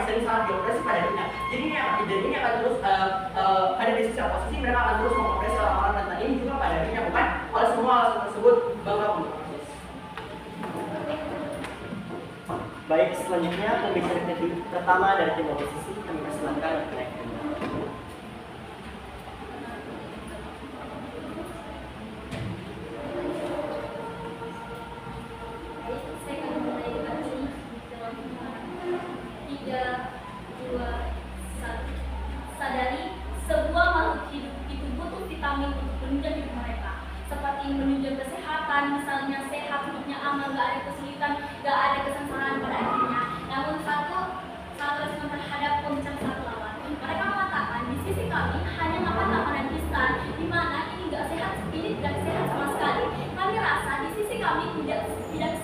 yang sering sangat diopresi pada dirinya. Jadi ini akan terus ada di sisi oposisi, mereka akan terus mengopresi orang-orang rentan ini juga pada dirinya. Bukan oleh semua alasan tersebut bakal untuk proses. Baik, selanjutnya pembicaraan pertama dari tim oposisi kami persilakan untuk naik. Sadari sebuah makhluk hidup itu butuh vitamin untuk menunjang hidup mereka, seperti menunjang kesehatan, misalnya sehat, hidupnya aman, gak ada kesulitan, gak ada kesengsaraan pada akhirnya. Namun sangat respon terhadap pembicaraan satu lawan. Mereka mengatakan di sisi kami hanya makan makanan instan, di mana ini gak sehat, ini tidak sehat sama sekali. Kami rasa di sisi kami tidak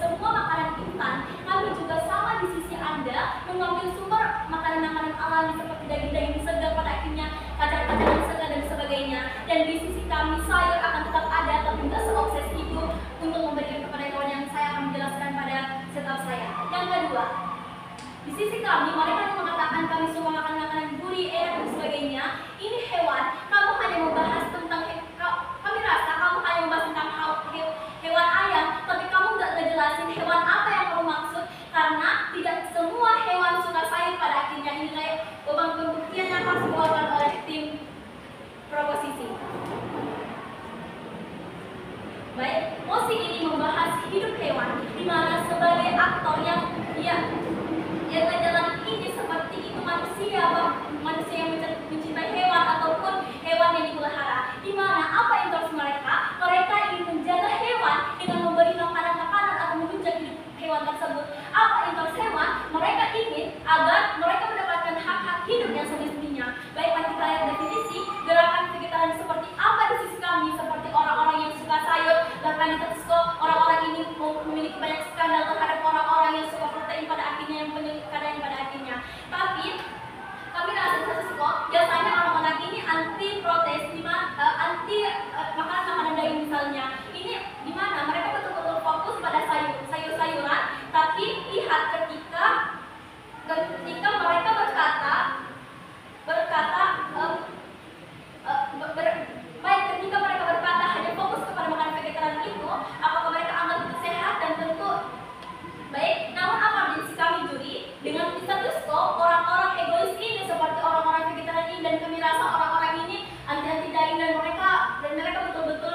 semua makanan instan. Kami juga sama di sisi Anda mengambil sumber makanan-makanan alami seperti daging-daging segar, pada akhirnya kacang-kacangan segar dan sebagainya. Dan di sisi kami sayur akan tetap ada, tapi tidak seobses itu untuk memberikan kepada hewan yang saya akan menjelaskan pada setup saya. Yang kedua, di sisi kami mereka yang mengatakan kami semua makan makanan gurih, enak dan sebagainya. Ini hewan, kamu hanya membahas tentang kami rasa kamu hanya membahas tentang hewan ayam, tapi kamu nggak ngejelasin hewan apa yang kamu maksud, karena tidak semua hewan suka sayur pada akhirnya. Ini kayak beban pembuktian yang harus dibawakan oleh tim proposisi. Baik, mosi ini membahas hidup hewan, di mana sebagai aktor yang menjalani ini seperti itu manusia yang mencintai hewan ataupun hewan yang dipelihara. Di mana apa interest mereka? Mereka ingin menjaga hewan dengan memberi makanan-makanan atau menunjang hidup hewan tersebut. Apa interest hewan? Mereka ingin agar mereka mendapatkan hak-hak hidup yang semestinya. Baik, mari kita lihat definisi gerakan vegetarian seperti apa di sisi kami, seperti orang-orang yang suka sayur, bahkan di Tesco orang-orang ini memiliki banyak skandal terhadap orang-orang yang suka protein pada akhirnya, yang penyulit keadaan pada akhirnya. Tapi kami rasa di Tesco biasanya orang-orang ini anti protes, anti makanan daging misalnya. Ini di mana mereka betul-betul fokus pada sayur-sayuran, tapi lihat ketika mereka ketika mereka berkata hanya fokus kepada makanan vegetarian itu, apakah mereka anggap itu sehat? Dan tentu baik. Namun apa di kami juri dengan status quo orang-orang egois ini seperti orang-orang vegetarian ini, dan kami rasa orang-orang ini anti daging, dan mereka betul-betul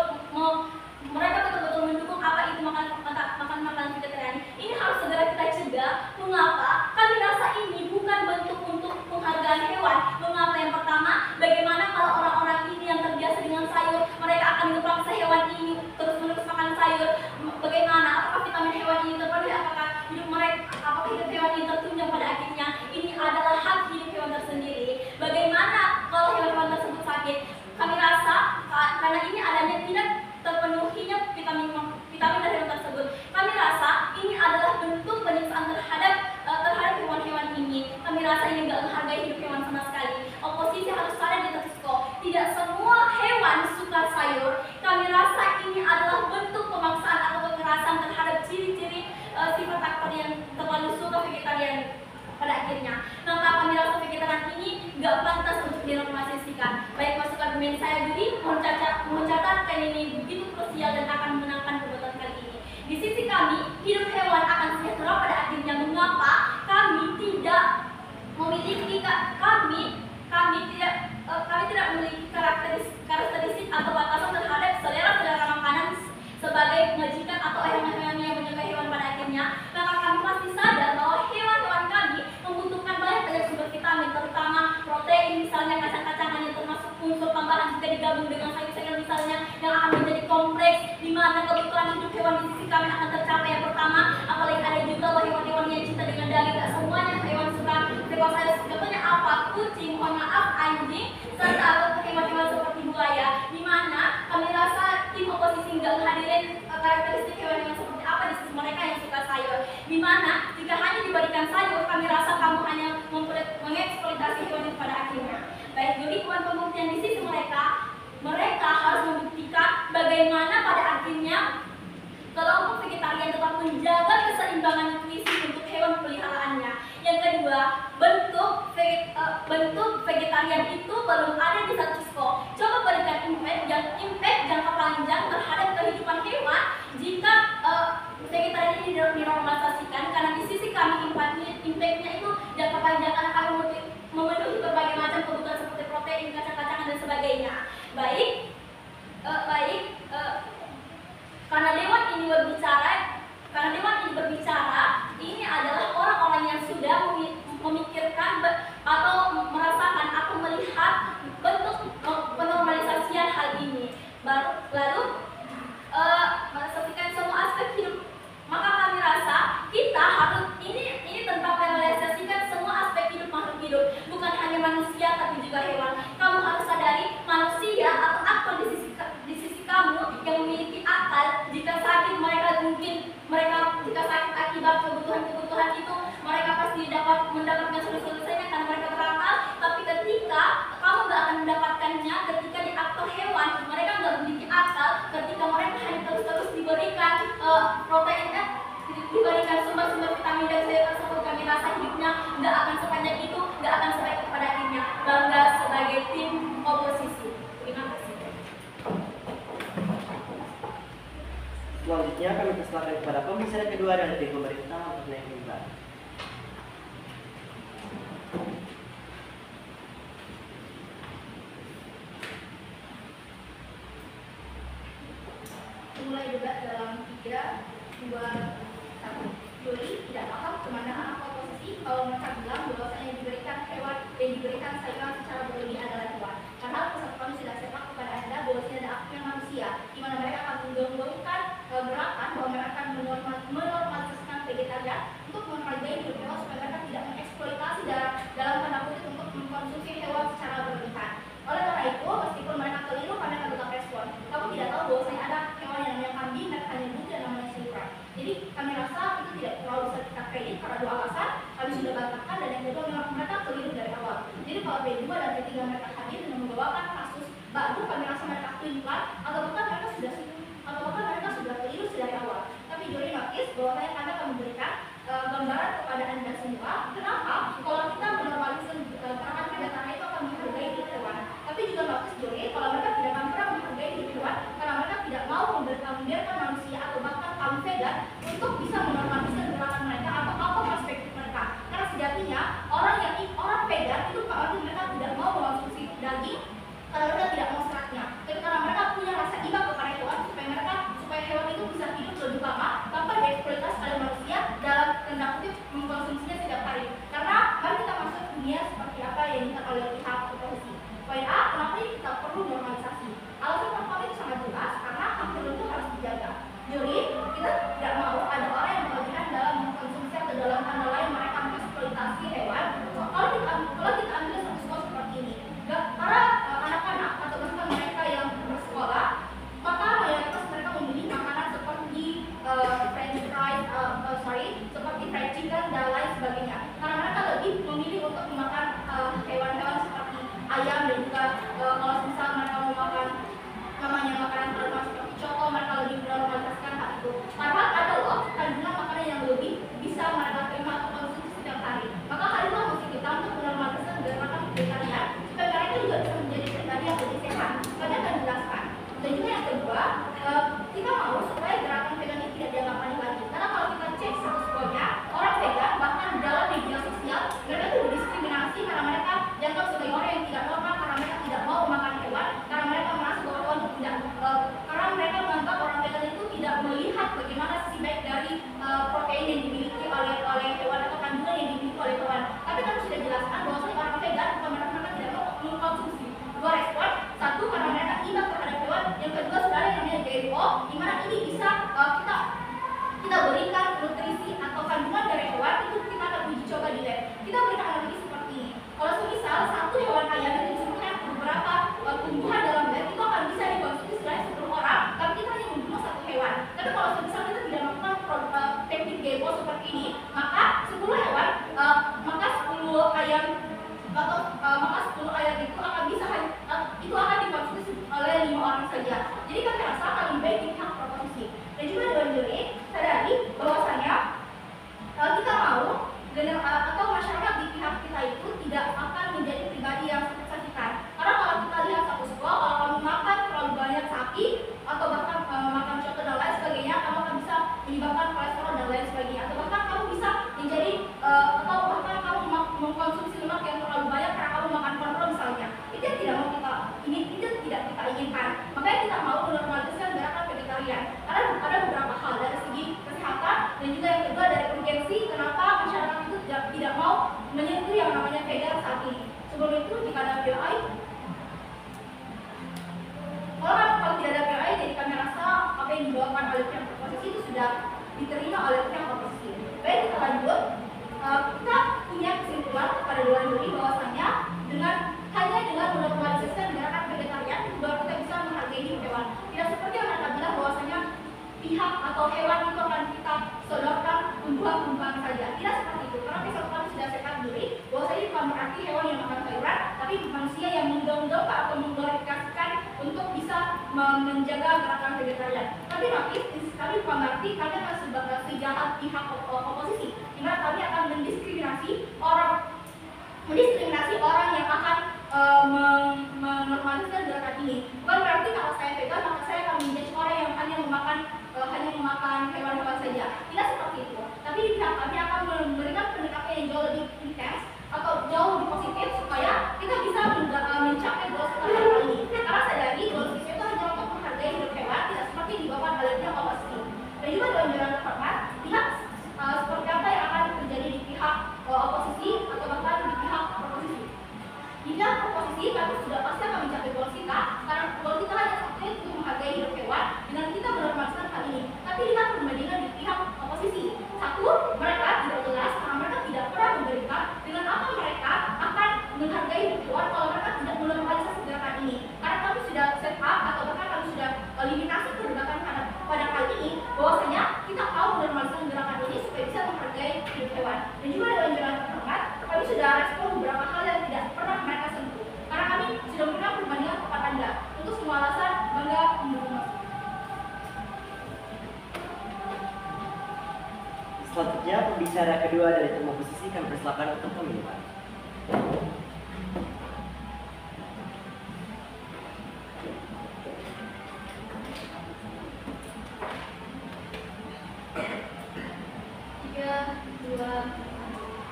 mendukung apa itu makan vegetarian. Ini harus segera kita cegah. Mengapa? Kami rasa ini bukan bentuk untuk penghargaan hewan. Mengapa? Yang pertama, bagaimana kalau orang-orang ini yang terbiasa dengan sayur, mereka akan memaksa hewan ini terus-menerus makan sayur. Bagaimana? Apakah vitamin hewan ini terpenuhi? Apakah hidup hewan ini tertunjang pada akhirnya? Ini adalah hak hidup hewan tersendiri. Bagaimana kalau hewan-hewan tersebut sakit? Kami rasa karena ini adanya tidak terpenuhinya vitamin dari hewan tersebut, kami rasa ini adalah bentuk penyiksaan terhadap hewan-hewan ini. Kami rasa ini tidak menghargai hidup hewan sama sekali. Oposisi harus sadar di Tesco, tidak semua hewan suka sayur. Kami rasa ini adalah bentuk pemaksaan atau kekerasan terhadap ciri-ciri sifat aktor yang terlalu suka vegetarian pada akhirnya. Maka kami rasa vegetarian ini nggak pantas untuk dinormalisasikan. Baik, masukan pemain saya Judi mencatatkan ini begitu krusial dan akan memenangkan pembuatan kali ini. Di sisi kami, hidup hewan akan sejahtera pada akhirnya. Mengapa kami tidak memiliki karakteristik atau batasan terhadap selera makanan sebagai majikan atau hewan-hewan yang menyukai hewan pada akhirnya? Maka kami pasti sadar bahwa hewan-hewan kami membutuhkan banyak sumber vitamin, terutama protein, misalnya kacang-kacangan yang termasuk unsur tambahan jika digabung dengan sayur-sayur misalnya, yang akan menjadi kompleks, di mana kebutuhan hidup hewan di sisi kami akan tercapai. Yang pertama, apalagi ada juga hewan-hewan yang cinta dengan daging. Tidak semuanya hewan suka sayur. Contohnya apa? Kucing, mohon maaf, anjing, serta hewan-hewan seperti buaya. Di mana kami rasa tim oposisi nggak menghadirin karakteristik hewan-hewan seperti apa di sisi mereka yang suka sayur. Di mana jika hanya diberikan sayur, kami rasa kamu hanya mengeksploitasi hewan itu pada akhirnya. Baik, jadi pembuktian di sisi mereka harus membuktikan bagaimana pada akhirnya kelompok vegetarian tetap menjaga keseimbangan nutrisi untuk hewan peliharaannya. Yang kedua, bentuk bentuk vegetarian itu belum ada di Statusquo. Coba berikan impact jangka panjang terhadap kehidupan hewan jika vegetarian ini dinormalisasikan, karena di sisi kami impactnya itu jangka panjang akan memenuhi berbagai macam kebutuhan seperti protein, kacang-kacangan dan sebagainya. Karena dewan ini berbicara, ini adalah orang-orang yang sudah memikirkan atau merasakan atau melihat bentuk penormalisasian hal ini. Lalu merealisasikan semua aspek hidup. Maka kami rasa kita harus ini tentang merealisasikan semua aspek hidup makhluk hidup, bukan hanya manusia tapi juga hewan. Kamu harus sadari manusia atau aktor di sisi kamu yang memiliki akal. Jika sakit jika sakit akibat kebutuhan itu, mereka pasti mendapatkan solusinya karena mereka berakal. Tapi ketika kamu gak akan mendapatkannya ketika di aktor hewan, mereka gak memiliki akal. Ketika mereka hanya terus diberikan diberikan sumber-sumber vitamin dan sayur tersebut, kami rasa hidupnya gak akan sepanjang itu, gak akan sebaik pada akhirnya. Bangga sebagai tim oposisi. Terima kasih. Selanjutnya kami persilakan kepada pembicara kedua dari tim pemerintah untuk naik mimbar. Mulai debat dalam 3, 2, 1. Juli tidak paham kemana anak oposisi kalau mereka bilang bahwasanya diberikan hewan dan diberikan sayuran secara berlebih adalah hewan. Karena pesan kami sudah sepak kepada Anda bahwasanya ada aktor manusia, di mana mereka akan menggaungkan gerakan bahwa mereka akan menormalisasikan vegetarian untuk menghargai hidup hewan supaya mereka tidak mengeksploitasi dalam tanda kutip untuk mengkonsumsi hewan secara berlebihan. Oleh karena itu, meskipun mereka keliru, mereka tetap respon. Kamu tidak tahu bahwasanya ada hewan yang namanya kambing, mereka hanya nyebut dan namanya sayuran. Jadi kami rasa itu tidak terlalu bisa kita kredit karena dua alasan kami sudah bantahkan, dan yang kedua memang mereka keliru dari awal. Jadi kalau P2 dan P3 mereka hadir dengan membawakan kasus baru, kami rasa mereka twin plan atau bahkan mereka sudah keliru dari awal. Tapi Juli notice bahwa kami akan memberikan gambaran kepada Anda semua kenapa kalau kita menormalisasi gerakan vegetarian itu akan menghargai hidup hewan. Tapi juga notice Juli kalau mereka tidak akan pernah menghargai hidup hewan karena mereka tidak mau membiarkan manusia atau bahkan kaum vegan untuk bisa menormalisasi gerakan mereka atau apa perspektif mereka. Karena sejatinya orang vegan itu berarti mereka tidak mau mengonsumsi daging karena mereka tidak mau seratnya, tapi karena mereka punya rasa iba kepada hewan supaya hewan itu bisa hidup lebih lama tanpa dieksploitasi oleh manusia dalam tanda kutip mengkonsumsinya setiap hari. Karena mari kita masuk dunia seperti apa yang diinginkan oleh pihak oposisi. Poin A, kenapa kita perlu normalisasi? Alasan pertama itu sangat jelas karena hak itu harus dijaga. Jadi kita tidak mau ada orang yang berlebihan dalam mengkonsumsi atau dalam tanda lain mereka mengeksploitasi hewan. Kalau kita ambil satu seperti ini, para anak-anak atau bahkan mereka yang bersekolah, maka mayoritas mereka memilih makanan seperti seperti fried chicken dan lain sebagainya. Karena mereka lebih memilih untuk memakan hewan-hewan seperti ayam, dan juga kalau misal mereka mau makan makanan tertentu seperti coto, mereka lebih menormalisasikan hal itu. Karena ada loh kandungan makanan yang lebih bisa mereka terima atau konsumsi setiap hari. Maka hal itu mesti kita untuk menormalisasikan gerakan vegetarian supaya mereka juga bisa menjadi pribadi yang lebih sehat. Kami akan jelaskan. Dan juga yang kedua, kita mau supaya gerakan vegan ini tidak dianggap aneh lagi. Karena kalau kita cek status-nya, orang vegan bahkan dalam media sosial mereka itu diskriminasi karena mereka dianggap sebagai orang yang tidak normal karena mereka tidak mau makan hewan, karena mereka merasa bahwa hewan itu tidak karena mereka menganggap orang vegan itu tidak melihat bagaimana sisi baik dari protein yang dimiliki oleh hewan atau kandungan yang dimiliki oleh hewan. Tapi kami sudah jelaskan bahwa orang vegan bukan mereka tidak mau mengkonsumsi. Dua respon, satu karena mereka iba terhadap hewan, yang kedua sebenarnya yang namanya GMO, di mana ini bisa kita berikan nutrisi atau kandungan dari hewan itu kita akan uji coba di lab. Kita berikan analogi seperti ini. Kalau misal satu hewan ayam itu disebutnya beberapa tumbuhan dalam lab itu akan bisa dikonsumsi selain 10 orang, tapi kita hanya membunuh satu hewan. Tapi kalau misal kita tidak melakukan teknik GMO seperti ini, maka 10 ayam atau maka 10 ayam itu akan dikonsumsi oleh 5 orang saja. Jadi kami rasa paling baik ini hak proposisi. Dan juga Dewan Juri sadari bahwasanya menyentuh yang namanya vega saat ini. Sebelum itu jika ada POI, kalau tidak ada POI, jadi kami rasa apa yang dibawakan oleh pihak oposisi itu sudah diterima oleh pihak oposisi. Baik, kita lanjut. Kita punya kesimpulan pada 2 Juli bahwasanya hanya dengan menormalisasikan gerakan vegetarian baru kita bisa menghargai hidup hewan. Tidak seperti yang mereka bilang bahwasanya pihak atau hewan itu akan kita sodorkan tumbuhan-tumbuhan saja. Tidak seperti itu. Karena besok kami sudah sekat duri bahwasanya bukan berarti hewan yang makan sayuran, tapi manusia yang menggaung-gaungkan atau mengglorifikasikan untuk bisa menjaga gerakan vegetarian. Tapi kami bukan berarti kami akan sebagai sejahat pihak oposisi, di mana kami akan mendiskriminasi orang yang akan menormalisasikan gerakan ini. Bukan berarti kalau saya vegan maka saya akan menjadi orang yang hanya memakan hewan-hewan saja. Tidak seperti itu. Tapi pihak kami akan memberikan pendekatan yang jauh lebih intens atau jauh lebih positif supaya kita bisa mencapai goal kita kali ini. Karena sadari goal kita itu hanya untuk menghargai hidup hewan, tidak seperti dibawa oleh pihak oposisi. Dan juga dalam jalan terhormat, lihat seperti apa yang akan terjadi di pihak oposisi atau bahkan di pihak proposisi. Di pihak proposisi kami sudah pasti akan mencapai goal kita, karena goal kita hanya satu, untuk menghargai hidup hewan dengan kita menormalisasikan hal ini. Tapi lihat perbandingan di pihak oposisi. Satu, mereka tidak jelas karena mereka tidak pernah memberikan dengan apa mereka akan menghargai hidup hewan kalau mereka tidak menormalisasi gerakan ini. Karena kami sudah set up atau bahkan kami sudah limitasi perdebatan pada kali ini bahwasanya kita mau menormalisasi gerakan ini supaya bisa menghargai hidup hewan. Dan juga dalam jalan terhormat, kami sudah respon beberapa hal yang tidak pernah mereka sentuh. Karena kami sudah memberikan perbandingan kepada Anda untuk semua alasan bangga mendukung. Selanjutnya, pembicara kedua dari tim oposisi kami persilakan untuk memilih.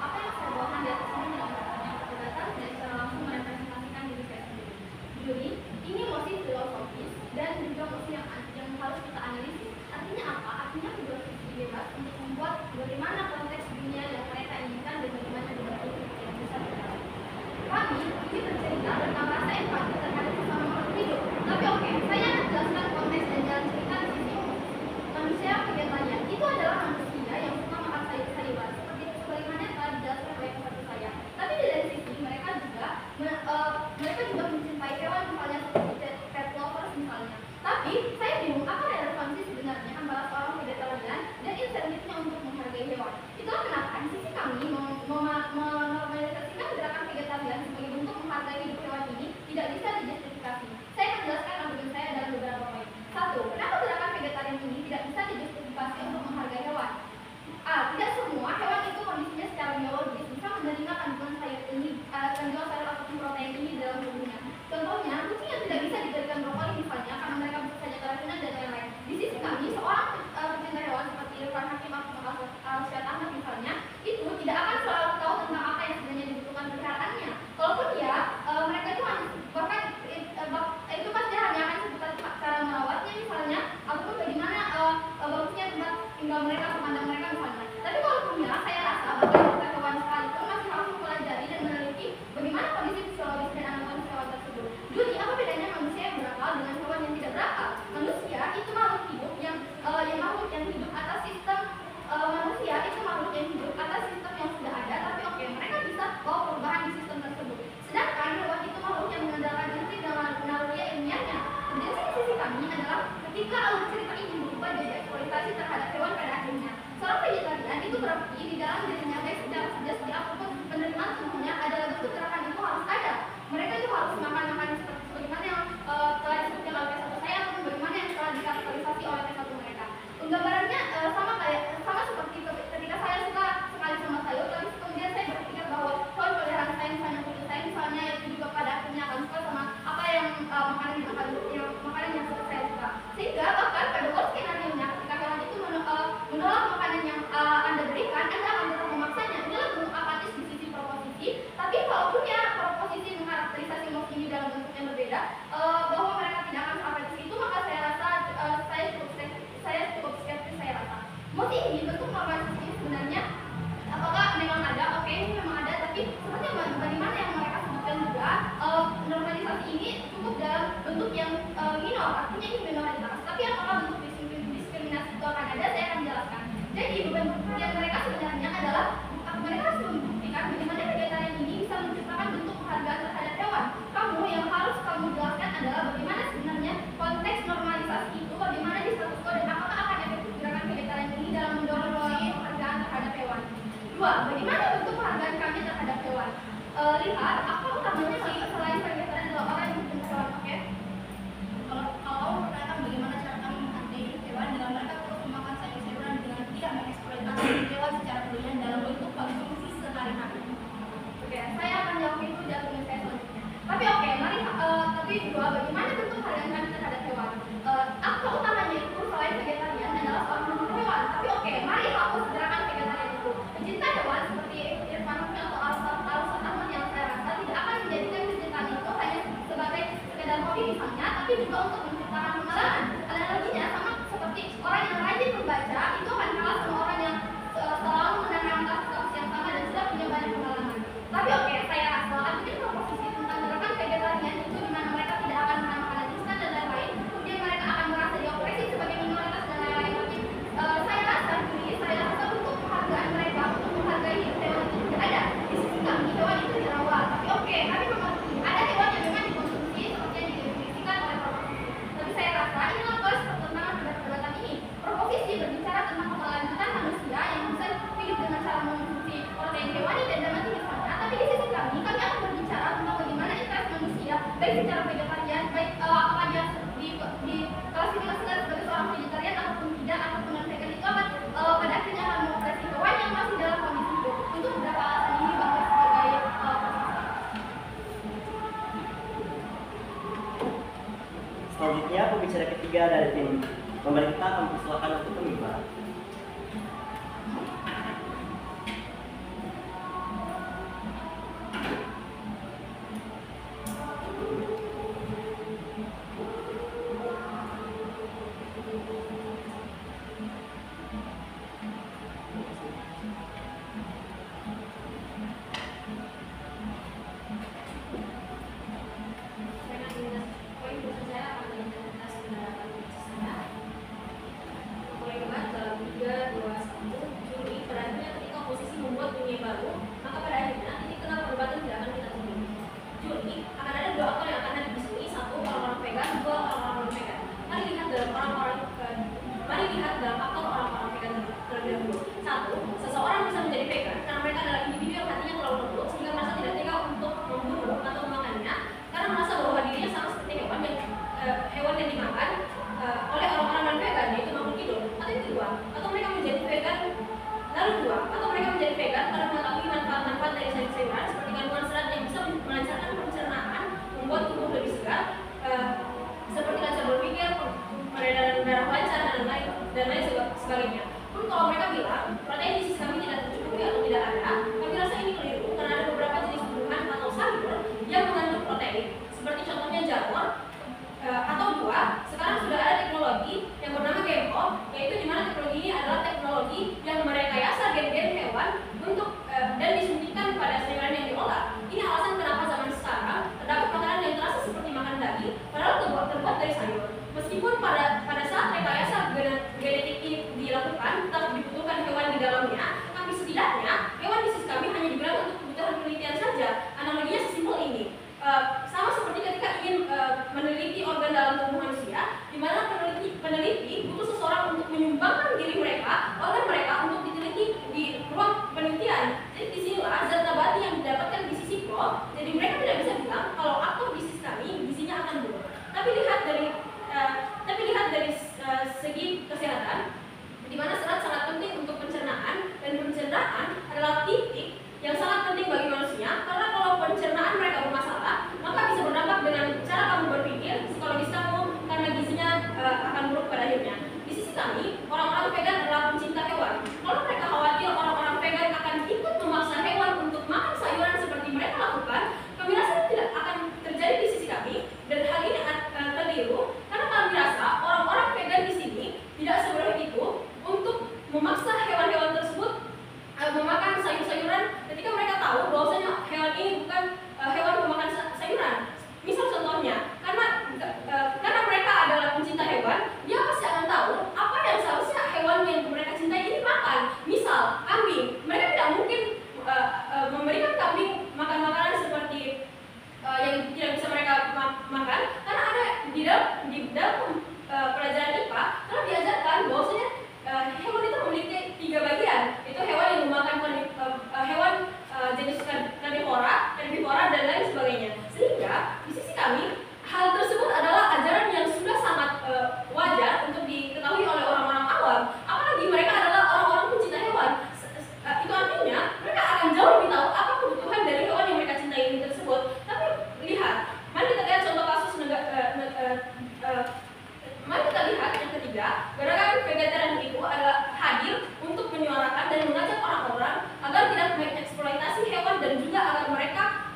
Apa yang saya bawakan di atas ini dalam perdebatan dan secara langsung merepresentasikan diri saya sendiri. Jadi, ini motif filosofis dan juga motif yang harus kita analisis. Artinya apa? Artinya kedua sisi bebas untuk membuat bagaimana konteks dunia yang mereka inginkan dan bagaimana dunia itu yang bisa terjadi. Kami ini bercerita tentang rasa empati terhadap sesama makhluk hidup. Tapi oke, saya akan jelaskan konteks dan jalan cerita di sisi manusia vegetarian. Itu adalah manusia yang suka makan sayur-sayuran seperti sebagaimana telah dijelaskan oleh peserta saya. Tapi di lain sisi mereka juga mencintai hewan misalnya seperti pet lovers misalnya. Tapi saya bingung apa relevansi sebenarnya antara seorang vegetarian dan insentifnya untuk menghargai hewan. Itulah kenapa di sisi kami menormalisasikan gerakan vegetarian sebagai bentuk menghargai hidup hewan ini tidak bisa dijustifikasi. Saya akan jelaskan argumen saya dalam beberapa poin. Satu, kenapa gerakan vegetarian ini tidak bisa dijustifikasi untuk menghargai hewan? A. Tidak semua hewan itu kondisinya secara biologis bisa menerima kandungan sayur ataupun protein ini dalam tubuhnya. Contohnya, kucing yang tidak bisa diberikan brokoli misalnya karena mereka bisa saja keracunan dan lain-lain. Di sisi kami, seorang pecinta hewan seperti Irfan Hakim atau Al-Syed Ahmad misalnya, itu tidak akan selalu tahu tentang apa yang sebenarnya dibutuhkan peliharaannya. Kalaupun ya, mereka itu bahkan itu pasti hanya akan sebutan cara merawatnya misalnya, ataupun bagaimana bagusnya tempat tinggal mereka, pemandang mereka misalnya. Tapi kalaupun ya, saya rasa bahwa kita hewan sekalipun masih harus mempelajari dan meneliti bagaimana kondisi fisiologis dan anatomis hewan tersebut. Jadi apa bedanya manusia yang berakal dengan hewan yang tidak berakal? Manusia itu makhluk hidup yang hidup atas sistem manusia itu makhluk takutnya ini minoritas, tapi apakah bentuk diskriminasi itu akan ada, saya akan jelaskan. Jadi beban pembuktian mereka sebenarnya adalah mereka harus membuktikan bagaimana vegetarian ini bisa menciptakan bentuk penghargaan terhadap hewan. Kamu yang harus kamu jelaskan adalah bagaimana sebenarnya konteks normalisasi itu, bagaimana di status quo, dan apakah akan efektif gerakan vegetarian ini dalam mendorong penghargaan terhadap hewan. Dua, bagaimana bentuk penghargaan kami terhadap hewan? Lihat, apa utamanya selain vegetarian adalah orang yang hidup hewan, oke? Kalau pertanyakan bagaimana cara kami menghargai hewan dengan mereka terus memakan sayur-sayuran dengan tidak mengeksploitasi hewan secara berlebihan dalam bentuk konsumsi sehari-hari. Oke, saya akan jawab itu di argumen saya selanjutnya. Tapi oke, mari tapi dua, bagaimana bentuk penghargaan kami terhadap hewan? Apa utamanya itu selain vegetarian adalah soal membunuh hewan. Tapi oke, mari hapus gerakan vegetarian itu. Pencinta hewan seperti Irfan atau Alsa Ahmad yang saya rasa tidak akan menjadikan kecintaan itu hanya sebagai sekedar hobi misalnya, tapi juga untuk menciptakan pengalaman. Analoginya sama seperti orang yang rajin membaca itu akan kalah sama orang yang selalu menanam kasus-kasus yang sama dan sudah punya banyak pengalaman. Tapi oke, saya rasa artinya proposisi tentang gerakan vegetarian itu di mana mereka tidak akan makan instan dan lain-lain, kemudian mereka akan merasa diopresi sebagai minoritas dan lain-lain. Tapi saya rasa bentuk penghargaan mereka untuk menghargai hewan itu tidak ada. Di sisi kami hewan itu dirawat. Tapi oke, kami memang ada hewan yang memang dikonsumsi seperti yang didefinisikan oleh proposisi. Tapi saya rasa inilah proses pertentangan perdebatan ini. Proposisi berbicara tentang kelanjutan manusia yang bisa hidup dengan cara mengonsumsi protein hewani dan daging misalnya. Tapi di sisi kami akan berbicara tentang bagaimana interest manusia, baik secara vegetarian, baik apakah dia diklasifikasikan sebagai seorang vegetarian ataupun tidak, ataupun non vegan itu akan pada akhirnya akan mengoperasi hewan yang masih dalam kondisi hidup. Untuk beberapa alasan ini bahwa sebagai Selanjutnya pembicara ketiga dari tim pemerintah akan mempersilakan untuk terlibat. Dalam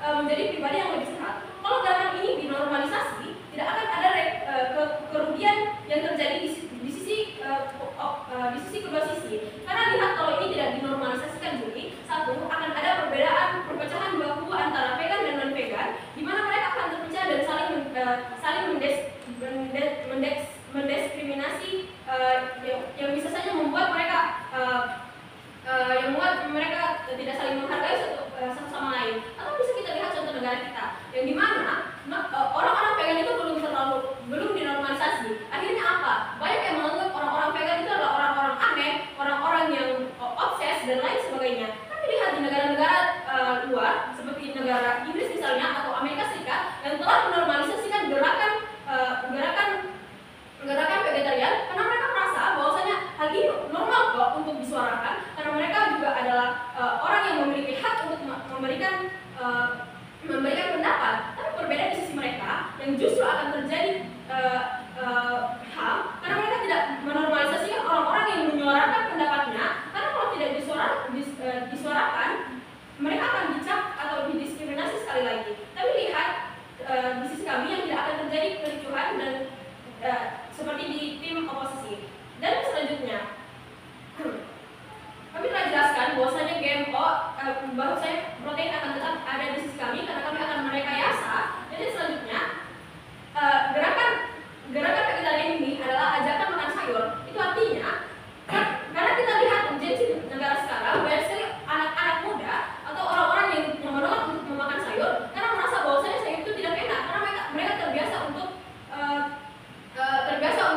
menjadi pribadi yang lebih sehat. Kalau gerakan ini dinormalisasi, tidak akan ada kerugian yang terjadi di sisi kedua sisi. Karena lihat kalau ini tidak dinormalisasikan Juli, satu akan ada perpecahan baku antara vegan dan non vegan, di mana mereka akan terpecah dan saling mendiskriminasi yang bisa saja membuat mereka tidak saling menghargai satu sama lain. Atau bisa kita lihat contoh negara kita, yang dimana orang-orang vegan itu belum dinormalisasi. Akhirnya apa? Banyak yang menganggap orang-orang vegan itu adalah orang-orang aneh, orang-orang yang obses dan lain sebagainya. Tapi lihat di negara-negara luar seperti negara Inggris misalnya atau Amerika Serikat yang telah menormalisasikan gerakan vegetarian, karena mereka merasa bahwasanya hal ini normal kok untuk disuarakan, karena mereka juga adalah orang yang memiliki hak untuk memberikan pendapat. Tapi berbeda di sisi mereka yang justru akan terjadi HAM, karena mereka tidak menormalisasikan orang-orang yang menyuarakan pendapatnya, karena kalau tidak disuarakan mereka akan dicap atau didiskriminasi sekali lagi. Tapi lihat di sisi kami yang tidak akan terjadi kericuhan dan seperti di tim oposisi. Dan selanjutnya kami telah jelaskan bahwasanya GMO bahwasanya protein akan tetap ada di sisi kami karena kami akan merekayasa. Jadi selanjutnya gerakan vegetarian ini adalah ajakan makan sayur. Itu artinya karena kita lihat urgensi negara sekarang, banyak sekali anak-anak muda atau orang-orang yang menolak untuk memakan sayur karena merasa bahwasanya sayur itu tidak enak, karena mereka terbiasa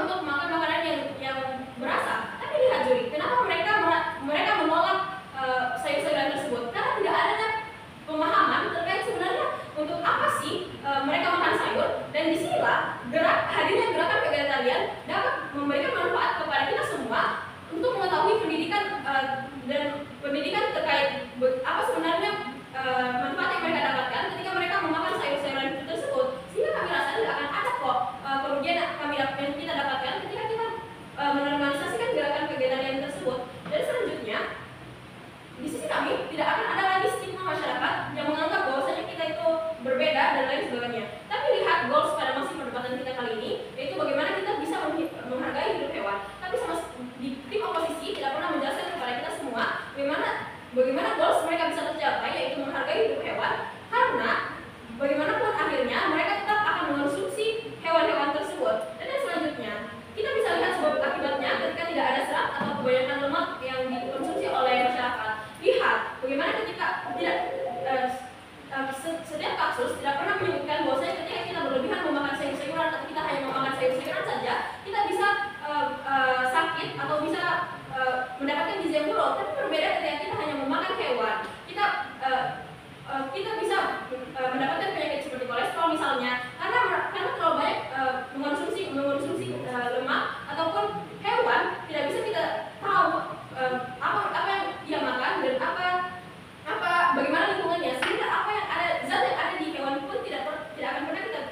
untuk makan makanan yang berasa. Tapi lihat Juri, kenapa mereka menolak sayur-sayuran tersebut? Karena tidak adanya pemahaman terkait sebenarnya untuk apa sih mereka makan sayur, dan disinilah hadirnya gerakan vegetarian dapat memberikan manfaat kepada kita semua untuk mengetahui pendidikan terkait apa sebenarnya manfaat yang mereka dapatkan ketika mereka memakan sayur-sayuran tersebut, sehingga kami rasa tidak akan ada kok kerugian yang kita dapatkan ketika kita menormalisasikan gerakan vegetarian tersebut. Dan selanjutnya di sisi kami tidak akan ada lagi stigma masyarakat yang menganggap bahwasanya kita itu berbeda dan lain sebagainya. Tapi lihat goals pada masih perdebatan kita kali ini, yaitu bagaimana kita bisa menghargai hidup hewan. Tapi di tim oposisi tidak pernah menjelaskan kepada kita semua bagaimana goals mereka bisa tercapai, yaitu menghargai hidup hewan, karena bagaimanapun akhirnya mereka tetap akan mengonsumsi hewan-hewan tersebut. Dan yang selanjutnya kita bisa lihat sebab akibatnya ketika tidak ada serat atau kebanyakan lemak yang dikonsumsi oleh masyarakat. Lihat bagaimana ketika setiap kasus tidak pernah menyebutkan bahwasanya ketika kita berlebihan memakan sayur-sayuran atau kita hanya memakan sayur-sayuran saja, kita bisa sakit atau bisa mendapatkan gizi yang buruk. Tapi berbeda ketika kita hanya memakan hewan, kita bisa mendapatkan penyakit seperti kolesterol misalnya, karena terlalu banyak mengonsumsi lemak ataupun hewan, tidak bisa kita tahu apa yang dia makan dan bagaimana lingkungannya, sehingga zat yang ada di hewan pun tidak akan pernah kita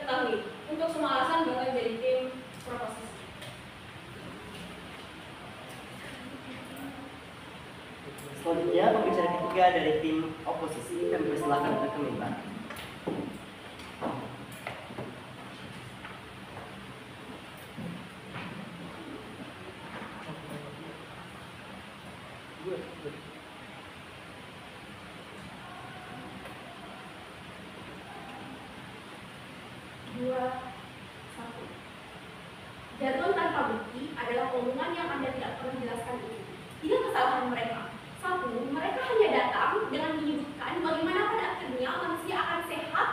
ketahui. Untuk semua alasan bakal jadi tim proposisi. Selanjutnya pembicara ketiga dari tim oposisi, kami persilakan untuk ke mimbar. Jargon tanpa bukti adalah omongan yang Anda tidak perlu jelaskan itu. Tidak kesalahan mereka. Satu, mereka hanya datang dengan menyebutkan bagaimana pada akhirnya manusia akan sehat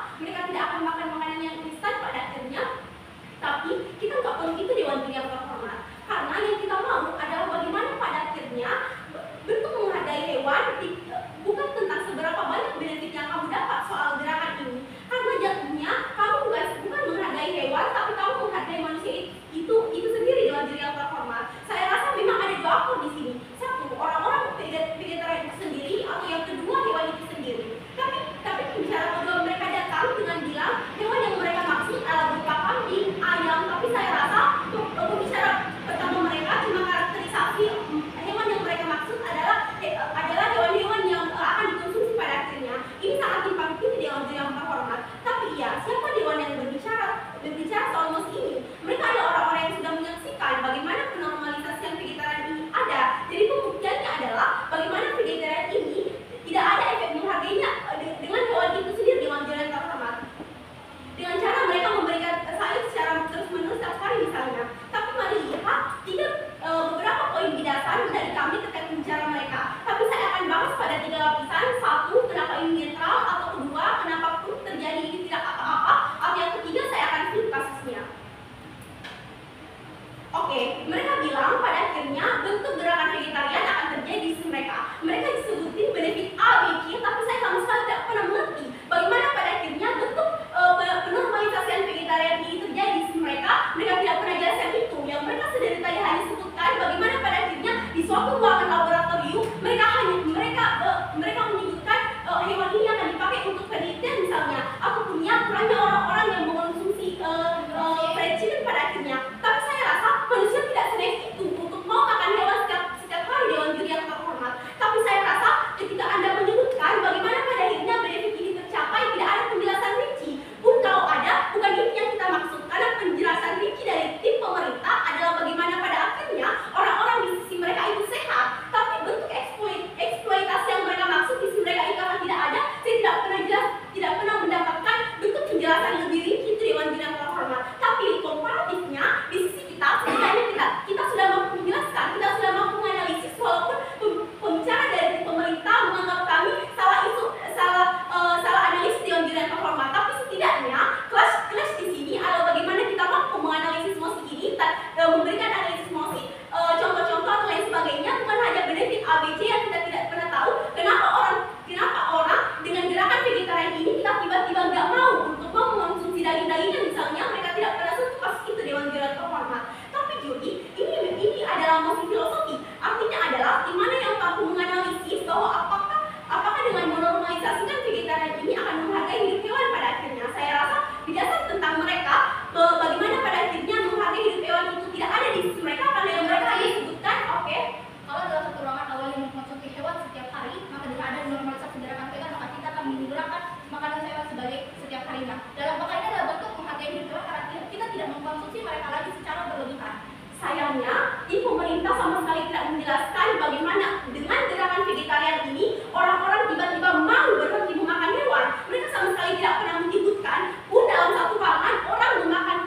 makanan hewan sebagai setiap harinya. Dalam maka ini adalah bentuk menghargai hidup hewan karena kita tidak mengkonsumsi mereka lagi secara berlebihan. Sayangnya, di pemerintah sama sekali tidak menjelaskan bagaimana dengan gerakan vegetarian ini orang-orang tiba-tiba mau berhenti memakan hewan. Mereka sama sekali tidak pernah menyebutkan pun dalam satu ruangan orang memakan,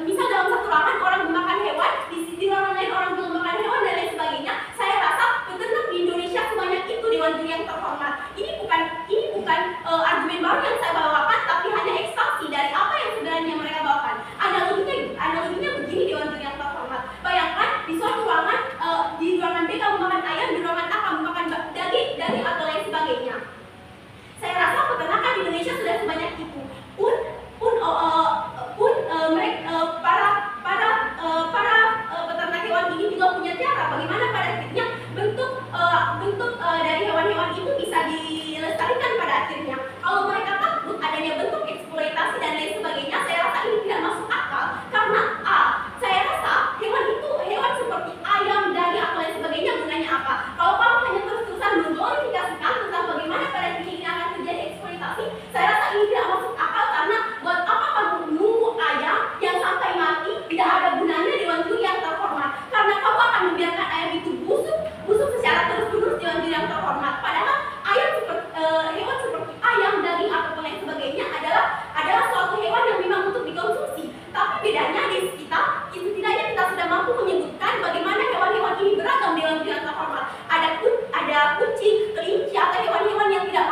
misal dalam satu ruangan orang memakan hewan, di ruangan lain orang belum memakan hewan dan lain sebagainya. Saya rasa peternak di Indonesia sebanyak itu Dewan Juri yang terhormat. Ini bukan argumen baru yang saya bawakan, tapi hanya ekspansi dari apa yang sebenarnya mereka bawakan. Analoginya begini Dewan Juri yang terhormat. Bayangkan di suatu ruangan, di ruangan B kamu makan ayam, di ruangan A kamu makan daging atau lain sebagainya. Saya rasa peternakan di Indonesia sudah sebanyak itu. Para peternak hewan ini juga punya cara bagaimana pada akhirnya bentuk dari hewan-hewan itu bisa dilestarikan pada akhirnya. Kalau mereka takut adanya bentuk eksploitasi dan lain sebagainya, saya rasa ini tidak masuk akal karena saya rasa hewan seperti ayam, daging atau lain sebagainya gunanya apa? Kalau kamu hanya terus-terusan mengglorifikasikan tentang bagaimana pada akhirnya ini akan terjadi eksploitasi, saya rasa ini tidak masuk akal karena buat apa kamu menunggu ayam yang sampai mati tidak ada gunanya Dewan Juri yang terhormat, karena kamu akan membiarkan ayam itu busuk secara terus-menerus Dewan Juri yang terhormat. Padahal hewan seperti ayam, daging atau lain sebagainya adalah suatu hewan yang memang untuk dikonsumsi. Tapi bedanya di kita, setidaknya kita sudah mampu menyebutkan bagaimana hewan-hewan ini beragam Dewan Juri yang terhormat. Ada kucing, kelinci atau hewan-hewan yang tidak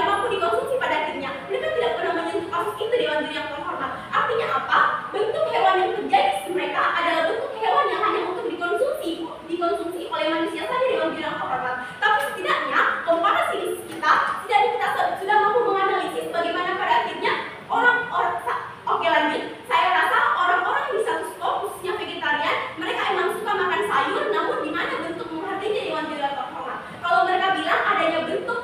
mampu dikonsumsi pada akhirnya. Mereka tidak pernah menyentuh kasus itu Dewan Juri yang terhormat. Artinya apa? Bentuk hewan yang terjadi di mereka adalah bentuk hewan yang hanya untuk dikonsumsi oleh manusia saja Dewan Juri yang terhormat. Tapi setidaknya komparasi di kita, setidaknya kita sudah mampu menganalisis bagaimana pada akhirnya oke lanjut. Saya rasa orang-orang di status quo khususnya vegetarian, mereka emang suka makan sayur, namun di mana bentuk menghargainya Dewan Juri yang terhormat. Kalau mereka bilang adanya bentuk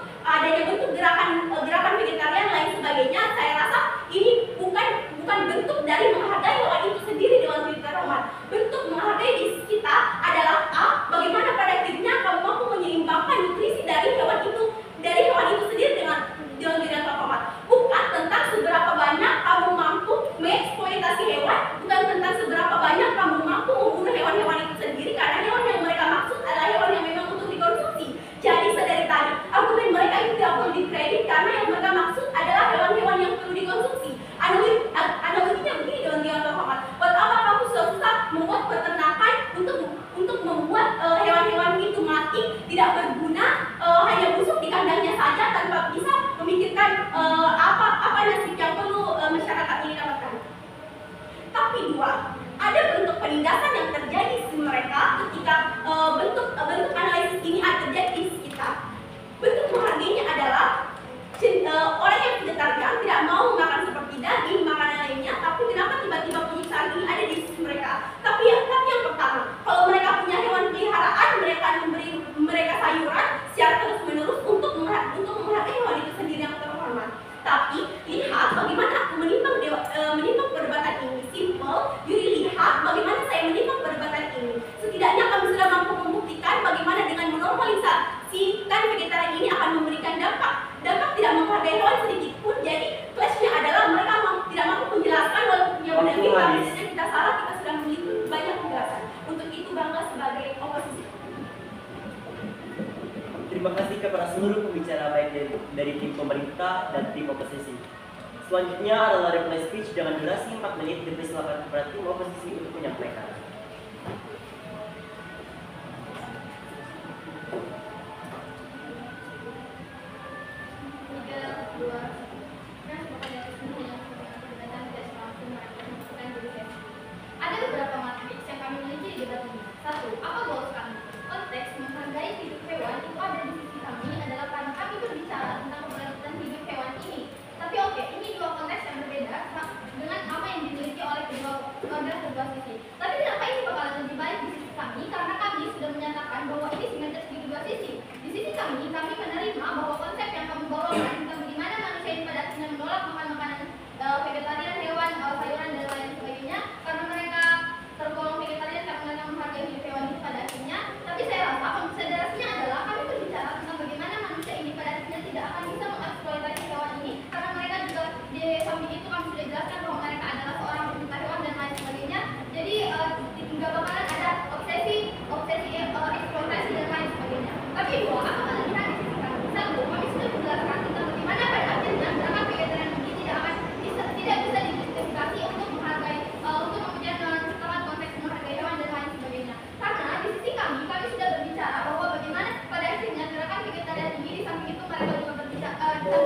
gerakan vegetarian lain sebagainya, saya rasa ini bukan bentuk dari menghargai hewan itu sendiri Dewan Juri terhormat. Bentuk menghargai di kita adalah bagaimana pada akhirnya kamu mampu menyeimbangkan nutrisi dari hewan itu sendiri dengan Dewan Juri yang terhormat. Bukan tentang seberapa banyak kamu mampu mengeksploitasi hewan, bukan tentang seberapa banyak kamu mampu membunuh hewan-hewan itu sendiri, karena hewan yang mereka maksud adalah hewan yang memang untuk dikonsumsi. Jadi sedari tadi, argumen mereka itu tidak perlu dikredit karena yang mereka maksud adalah hewan-hewan yang perlu dikonsumsi. Analoginya begini Dewan Juri yang terhormat. Buat apa kamu susah-susah membuat peternakan untuk membuat hewan-hewan itu mati, tidak berguna, hanya busuk di kandangnya saja tanpa bisa memikirkan apa nasib yang perlu masyarakat ini dapatkan. Tapi ada bentuk penindasan yang terjadi di mereka ketika bentuk analisis ini terjadi di sekitar. Bentuk menghargainya adalah orang yang vegetarian tidak mau makan seperti daging, makanan lainnya, tapi kenapa tiba-tiba penyiksaan ini ada di sisi mereka? Tapi yang pertama, kalau mereka punya hewan peliharaan, mereka akan memberi mereka sayuran secara terus-menerus untuk menghargai hewan itu sendiri yang terhormat. Tapi lihat bagaimana aku menimbang perdebatan ini. Simple, Juri lihat bagaimana saya menimbang perdebatan ini. Setidaknya kami sudah mampu membuktikan bagaimana dengan menormalisasikan vegetarian ini akan memberikan dampak tidak menghargai hewan sedikit pun. Jadi clash-nya adalah mereka tidak mampu menjelaskan walaupun punya pendamping, tapi kita salah, kita sudah memiliki banyak penjelasan. Untuk itu bangga sebagai oposisi. Terima kasih kepada seluruh pembicara baik dari tim pemerintah dan tim oposisi. Selanjutnya adalah reply speech dengan durasi 4 menit dipersilakan kepada tim oposisi untuk menyampaikan. 3, 2, 1. Ada beberapa materi yang kami miliki di debat ini. 1. Apa goals kami? Konteks menghargai hidup hewan itu ada di sisi kami adalah karena kami berbicara tentang keberlanjutan hidup hewan ini. Tapi ini dua konteks yang berbeda dengan apa yang dimiliki oleh kedua sisi. Tapi kenapa ini bakalan lebih baik di sisi kami? Karena kami sudah menyatakan bahwa ini simetris di kedua sisi. Di sisi kami menerima bahwa konsep yang kami bawakan tentang bagaimana manusia itu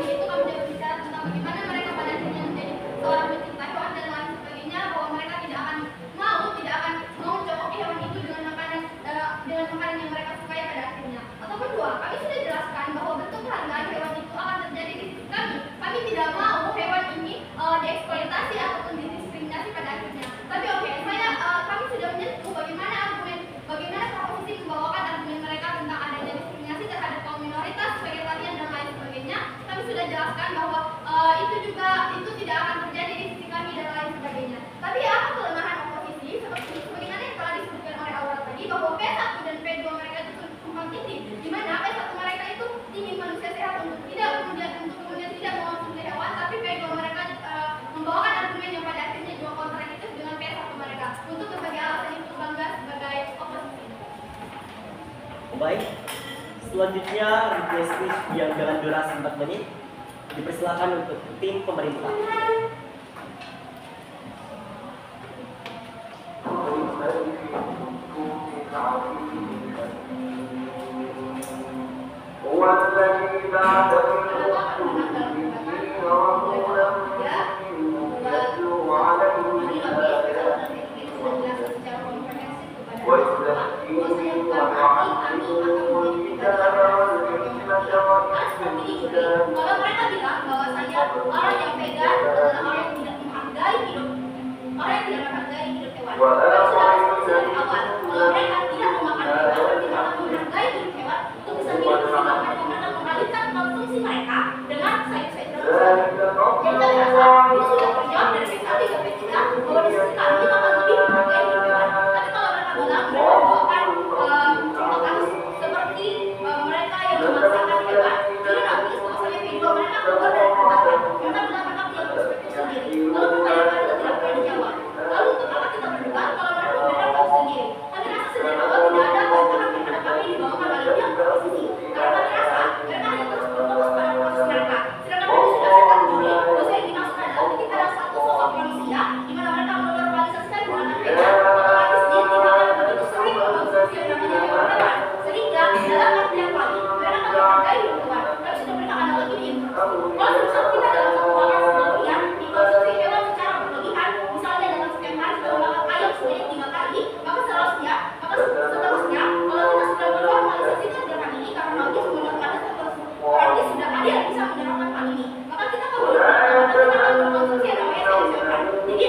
Selanjutnya itu kami juga berbicara tentang bagaimana mereka pada akhirnya menjadi seorang pecinta hewan dan lain sebagainya, bahwa mereka tidak akan mau mencoba hewan itu dengan makanan yang mereka sukai pada akhirnya. Ataupun dua, kami sudah jelaskan bahwa bentuk penghargaan hewan itu akan terjadi di sisi kami. Kami tidak mau hewan ini dieksploitasi ataupun didiskriminasi pada akhirnya. Tapi kami sudah menyentuh bagaimana proposisi membawakan argumen mereka tentang adanya diskriminasi terhadap kaum minoritas, vegetarian dan lain sebagainya. Kami sudah jelaskan bahwa itu tidak akan terjadi di sisi kami dan lain sebagainya. Tapi apa kelemahan oposisi sebagaimana yang telah disebutkan oleh Aura tadi, bahwa P1 dan P2 mereka itu tumpang tindih, di mana P1 mereka itu ingin manusia sehat untuk kemudian tidak mengonsumsi hewan, tapi P2 mereka membawakan argumen yang pada akhirnya juga kontradiktif dengan P1 mereka. Untuk berbagai alasan itu bangga sebagai oposisi. Baik, selanjutnya reply speech yang dengan durasi 4 menit dipersilakan untuk tim pemerintah. Kalau mereka bilang bahwasanya orang yang vegan adalah orang yang tidak menghargai hidup hewan. Sudah dari awal, kalau mereka tidak memakan hewan, tidak menghargai hidup hewan, itu bisa dilakukan mereka mengalihkan konsumsi mereka dengan sayur-sayuran. Jadi kami rasa ini sudah terjawab dari P1 hingga P3 bahwa di sisi kami akan lebih menghargai hidup hewan. Tapi kalau mereka bilang mereka membawakan contoh seperti mereka yang memaksakan hewan, jadi nanti bahwasanya video mereka keluar dari kerbatan. Mereka bilang mereka punya perspektif sendiri. Lalu pertanyaan itu tidak pernah dijawab. Lalu untuk apa kita berdebat kalau mereka memberikan perspektif sendiri? Kami rasa sejak awal tidak ada perspektif kepada kami dibawakan oleh pihak oposisi. Karena kami rasa mereka hanya terus berfokus pada proses mereka. Sedangkan kami sudah katakan dulu bahwa yang dimaksud adalah ketika ada satu sosok manusia di mana mereka menormalisasikan hubungan mereka, otomatis dia tidak akan begitu sering mengkonsumsi yang namanya hewan-hewan. Sehingga dalam artian lain mereka akan menghargai hewan. Kami sudah berikan analogi di intro. Kalau misal kita dalam satu makan berlebihan dikonsumsi hewan secara berlebihan, misalnya dalam sekian hari sudah makan ayam sebanyak 3 kali, maka seterusnya kalau kita sudah menormalisasikan gerakan ini karena logis berarti sudah ada yang bisa menerapkan hal ini, maka kita akan mengkonsumsi yang namanya sayur-sayuran. Jadi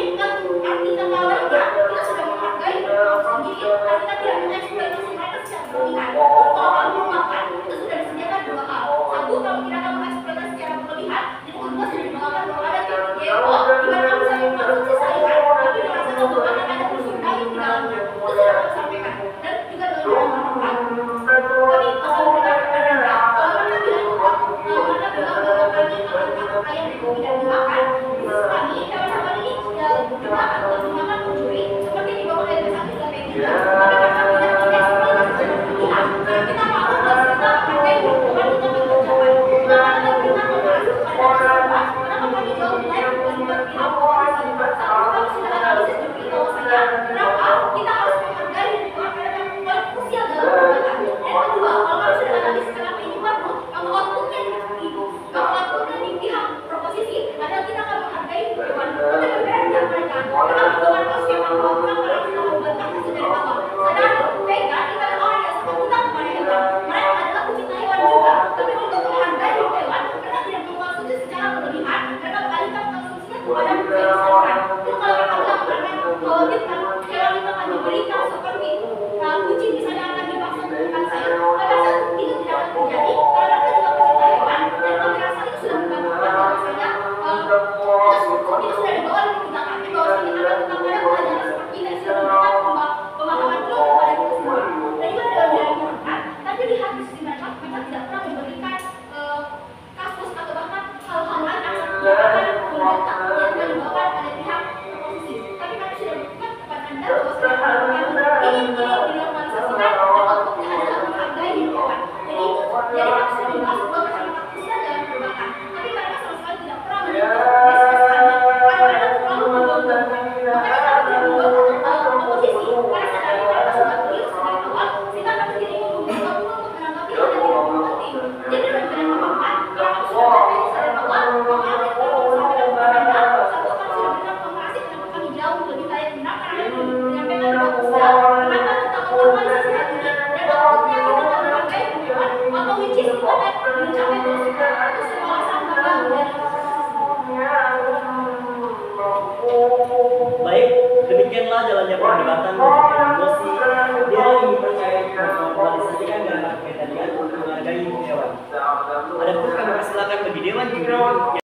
arti kata lainnya kita sudah menghargai hewan sendiri karena kita tidak mengeksploitasi mereka secara berlebihan. Kalau kamu makan itu sudah disediakan 2 hal. Satu, kamu tidak akan mengeksploitasi secara berlebihan. Jadi kedua sudah dibawakan bahwa ada titik GMO di mana kamu bisa mengkonsumsi sayuran tapi merasakan bahwa ada unsur daging di dalamnya. Itu sudah kami sampaikan. Dan juga dalam beberapa tempat kami akan memberikan pertanyaan kalau mereka bilang bahwa kami akan makan ayam yang tidak dimakan. Di sisi kami hewan-hewan ini sudah dimakan mencuri seperti di bawah dari P1 hingga P3. Tapi mereka tidak mengeksploitasi secara berlebihan. Kita mau bahwa kita menghargai hewan kita mengerjakan. Kenapa kita mengacu pada dasar kenapa kami jauh mulai membuat pihak oposisi? Satu, kami sudah analisis juga bahwasanya kenapa kita harus menghargai hewan karena paling krusial dalam perdebatan. Yang kedua, kalau kami sudah analisis kenapa ini perlu, maka outputnya di pihak proposisi adalah kita akan menghargai hewan. Tapi berbeda dengan mereka, karena pertemuan konsep yang melakukan karena kita membantah hasil dari awal. Sadar, vegan itu adalah orang yang sangat cinta kepada hewan. Mereka adalah pecinta hewan juga, tapi untuk menghargai hewan, mereka tidak mengkonsumsi secara berlebihan. Mereka mengalihkan konsumsinya kepada sayur-sayuran. Itu kalau mereka bilang kalau kita hewan itu akan diberikan seperti kucing misalnya akan dipaksa makan sayur, maka itu tidak akan terjadi. Karena mereka juga pecinta hewan, dan kami rasa itu sudah membantahkan bahwasanya itu sudah dibawa oleh kita kami bahwasanya akan tetap ada pelajaran seperti ini dan sudah memberikan pemahaman dulu kepada kita semua. Dan juga dalam jalan mereka, tapi lihat di sisi mereka tidak pernah memberikan kasus atau bahkan hal-hal lain yang akan membantah yang dibawakan oleh pihak oposisi. Tapi kami sudah buktikan kepada Anda bahwasanya perdebatan mengenai emosi, dia ingin percaya memformalisasikan dalam kriteria untuk menghargai hewan. Adapun kami persilakan bagi Dewan Juri